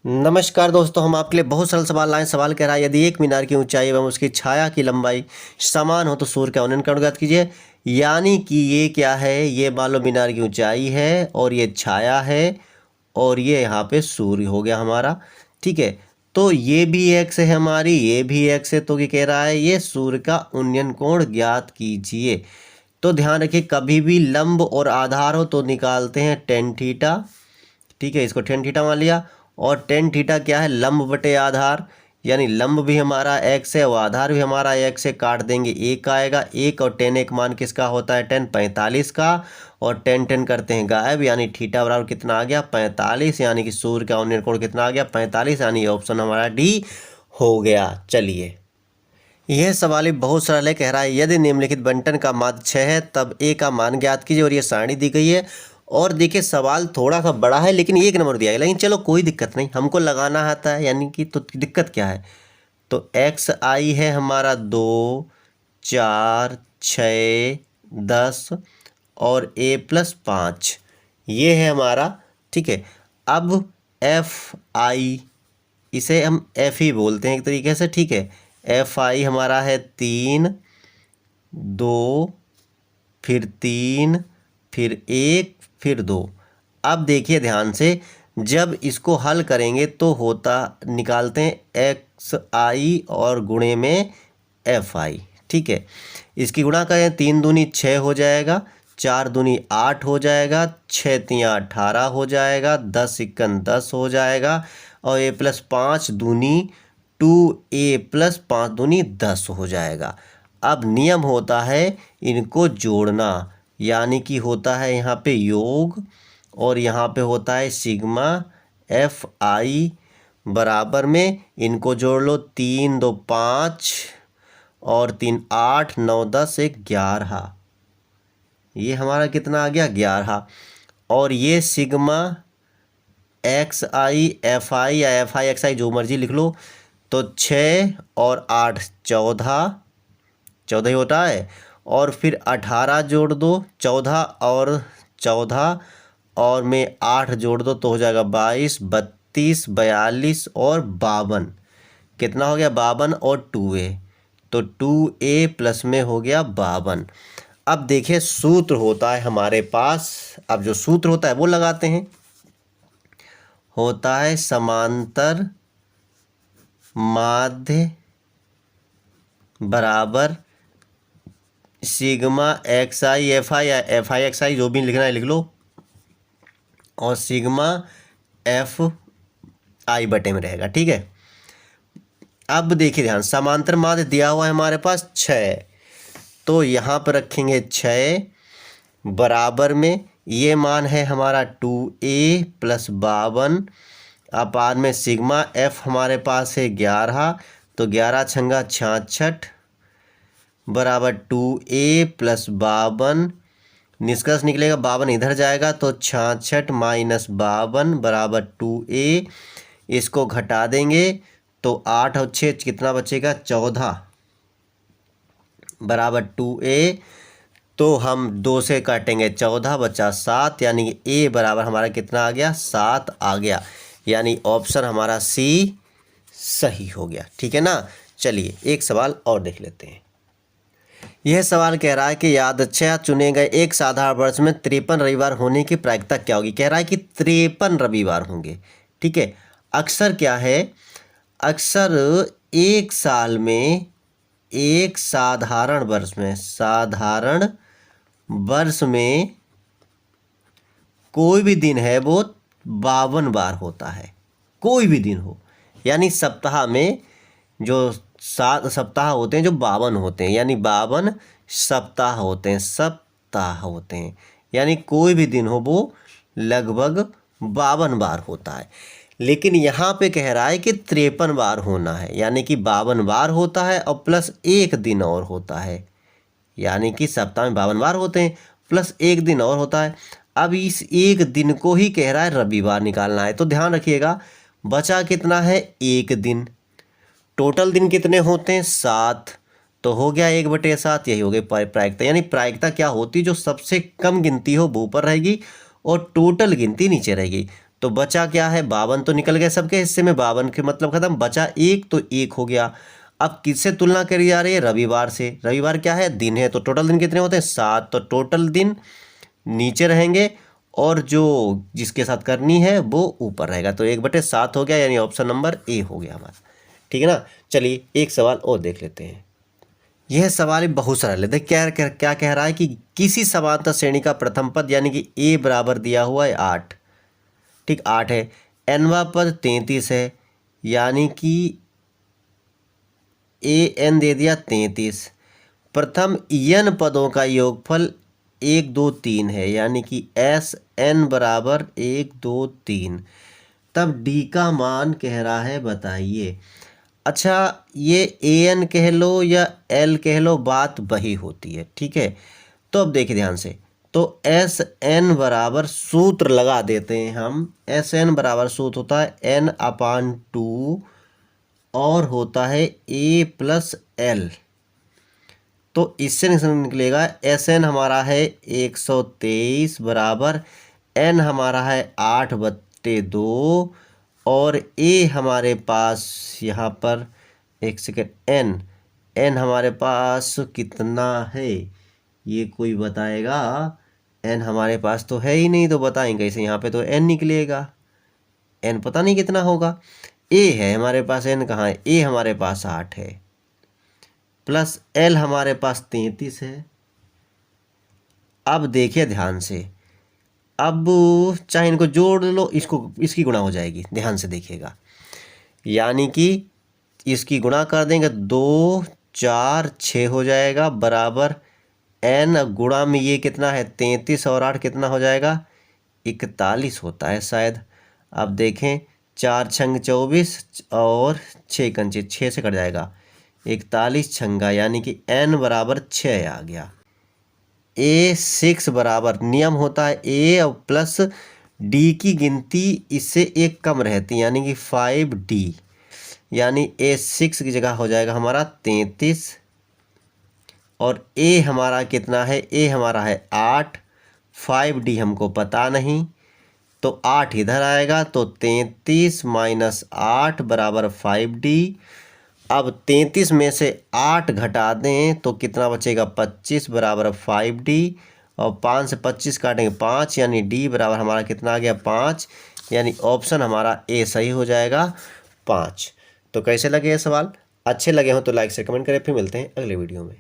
नमस्कार दोस्तों, हम आपके लिए बहुत सरल सवाल लाए। सवाल कह रहा है, यदि एक मीनार की ऊंचाई एवं उसकी छाया की लंबाई समान हो तो सूर्य का उन्नयन कर्ण ज्ञात कीजिए। यानी कि ये क्या है, ये मान लो मीनार की ऊंचाई है और ये छाया है और ये यहाँ पे सूर्य हो गया हमारा। ठीक है, तो ये भी एक्स है हमारी, ये भी एक्स है, तो ये कह रहा है ये सूर्य का उन्नयन कोण ज्ञात कीजिए। तो ध्यान रखिए, कभी भी लंब और आधार हो तो निकालते हैं टेन थीटा। ठीक है, इसको टेन थीटा मान लिया। और टेन थीटा क्या है, लंब बटे आधार, यानी लंब भी हमारा एक्स है और आधार भी हमारा एक्स है। काट देंगे, एक आएगा, एक और टेन एक मान किसका होता है, टेन 45 का। और टेन टेन करते हैं गायब, यानी थीटा बराबर कितना आ गया, 45। यानी कि सूर्य का उन्नयन कोण कितना आ गया, 45। यानी ऑप्शन हमारा डी हो गया। चलिए, यह सवाल भी बहुत सरल है। कह रहा है, यदि निम्नलिखित बंटन का माध्य 6 है तब ए का मान ज्ञात कीजिए। और ये सारणी दी गई है। और देखिए, सवाल थोड़ा सा बड़ा है लेकिन एक नंबर दिया है, लेकिन चलो कोई दिक्कत नहीं, हमको लगाना आता है। यानी कि तो दिक्कत क्या है, तो एक्स आई है हमारा 2, 4, 6, 10 और a+5, ये है हमारा। ठीक है, अब एफ आई, इसे हम एफ ही बोलते हैं एक तरीके से। ठीक है, एफ आई हमारा है 3, 2, फिर 3, फिर 1, फिर 2। अब देखिए ध्यान से, जब इसको हल करेंगे तो होता, निकालते हैं एक्स आई और गुणे में एफ आई। ठीक है, इसकी गुणा करें, 3 दूनी 6 हो जाएगा, 4 दूनी 8 हो जाएगा, 6 तियाँ 18 हो जाएगा, 10 इक्कन 10 हो जाएगा। और a+5 दूनी 2a+5 दूनी 10 हो जाएगा। अब नियम होता है इनको जोड़ना, यानी कि होता है यहाँ पे योग और यहाँ पे होता है सिग्मा एफ आई बराबर में, इनको जोड़ लो, 3 2 5 और 3 8 9 10 11। ये हमारा कितना आ गया, 11। और ये sigma x I F I या एफ आई एक्स आई जो मर्जी लिख लो। तो 6 और 8 14, 14 ही होता है। और फिर 18 जोड़ दो, 14 और 14 और में 8 जोड़ दो तो हो जाएगा 22, 32, 42 और 52। कितना हो गया, 52 और 2a, तो 2a प्लस में हो गया 52। अब देखिए, सूत्र होता है हमारे पास, अब जो सूत्र होता है वो लगाते हैं। होता है समांतर माध्य बराबर sigma x I F I या एफ आई एक्स आई, जो भी लिखना है लिख लो, और सिग्मा एफ आई बटे में रहेगा। ठीक है, अब देखिए ध्यान, समांतर माध्य दिया हुआ है हमारे पास 6, तो यहाँ पर रखेंगे 6 बराबर में, ये मान है हमारा 2a+52 अपान में सिग्मा एफ हमारे पास है 11, तो 11 छंगा 66 बराबर 2a+52। निष्कर्ष निकलेगा, 52 इधर जाएगा तो 66 - 52 बराबर 2a। इसको घटा देंगे तो 8 और 6 कितना बचेगा, 14 बराबर 2a। तो हम 2 से काटेंगे, 14 बचा 7, यानी कि a बराबर हमारा कितना आ गया, 7 आ गया। यानी ऑप्शन हमारा सी सही हो गया। ठीक है ना। चलिए, एक सवाल और देख लेते हैं। यह सवाल कह रहा है कि यादृच्छया चुने गए एक साधारण वर्ष में 53 रविवार होने की प्रायिकता क्या होगी। कह रहा है कि 53 रविवार होंगे। ठीक है, अक्सर क्या है, अक्सर एक साल में, एक साधारण वर्ष में कोई भी दिन है वो 52 बार होता है। कोई भी दिन हो, यानी सप्ताह में जो 7 सप्ताह होते हैं जो 52 होते हैं, यानी 52 सप्ताह होते हैं। यानी कोई भी दिन हो वो लगभग 52 बार होता है। लेकिन यहाँ पे कह रहा है कि 53 बार होना है, यानी कि 52 बार होता है और प्लस एक दिन और होता है। यानी कि सप्ताह में 52 बार होते हैं प्लस एक दिन और होता है। अब इस एक दिन को ही कह रहा है रविवार निकालना है। तो ध्यान रखिएगा, बचा कितना है, एक दिन। टोटल दिन कितने होते हैं, 7, तो हो गया 1/7। यही हो गई प्रायिकता। यानी प्रायिकता क्या होती है, जो सबसे कम गिनती हो वो ऊपर रहेगी और टोटल गिनती नीचे रहेगी। तो बचा क्या है, 52 तो निकल गया सबके हिस्से में, 52 के मतलब खत्म, बचा एक, तो एक हो गया। अब किससे तुलना करी जा रही है, रविवार से। रविवार क्या है, दिन है, तो टोटल दिन कितने होते हैं, 7, तो टोटल दिन नीचे रहेंगे और जो जिसके साथ करनी है वो ऊपर रहेगा, तो 1/7 हो गया, यानी ऑप्शन नंबर ए हो गया हमारा। ठीक है ना। चलिए एक सवाल और देख लेते हैं। यह सवाल बहुत सरल है। देख क्या क्या क्या कह रहा है कि किसी समांतर श्रेणी का प्रथम पद यानी कि ए बराबर दिया हुआ है 8, ठीक 8 है, एनवा पद 33 है, यानी कि ए एन दे दिया 33, प्रथम एन पदों का योगफल 1 2 3 है, यानी कि एस एन बराबर 1 2 3, तब डी का मान कह रहा है बताइए। अच्छा, ये ए एन कह लो या एल कह लो, बात वही होती है, ठीक है। तो अब देखिए ध्यान से, तो एस एन बराबर सूत्र लगा देते हैं हम। एस एन बराबर सूत्र होता है n/2 और होता है ए प्लस एल। तो इससे निकलेगा एस एन हमारा है 123 बराबर एन हमारा है 8/2 और ए हमारे पास यहाँ पर, एक सेकेंड, एन एन हमारे पास कितना है ये कोई बताएगा। एन हमारे पास तो है ही नहीं, तो बताएंगे इसे, यहाँ पे तो एन निकलेगा, एन पता नहीं कितना होगा। ए है हमारे पास, एन कहाँ है, ए हमारे पास 8 है, प्लस एल हमारे पास 33 है। अब देखिए ध्यान से, अब चाहे इनको जोड़ लो, इसको इसकी गुणा हो जाएगी, ध्यान से देखिएगा, यानी कि इसकी गुणा कर देंगे, 2 4 6 हो जाएगा बराबर एन गुणा में ये कितना है 33 और 8 कितना हो जाएगा 41 होता है शायद। अब देखें, 4 छंग 24 और 6 कंचे 6 से कट जाएगा, 41 छंगा, यानी कि एन बराबर 6 आ गया। ए 6 बराबर नियम होता है ए और प्लस डी की गिनती इससे एक कम रहती है, यानी कि 5D, यानी ए 6 की जगह हो जाएगा हमारा 33 और ए हमारा कितना है, ए हमारा है 8, 5D हमको पता नहीं, तो 8 इधर आएगा, तो 33 माइनस 8 बराबर 5D। अब 33 में से 8 घटा दें तो कितना बचेगा, 25 बराबर 5D, और 5 से 25 काटेंगे 5, यानी डी बराबर हमारा कितना आ गया 5, यानी ऑप्शन हमारा ए सही हो जाएगा 5। तो कैसे लगे ये सवाल, अच्छे लगे हो तो लाइक से कमेंट करें, फिर मिलते हैं अगले वीडियो में।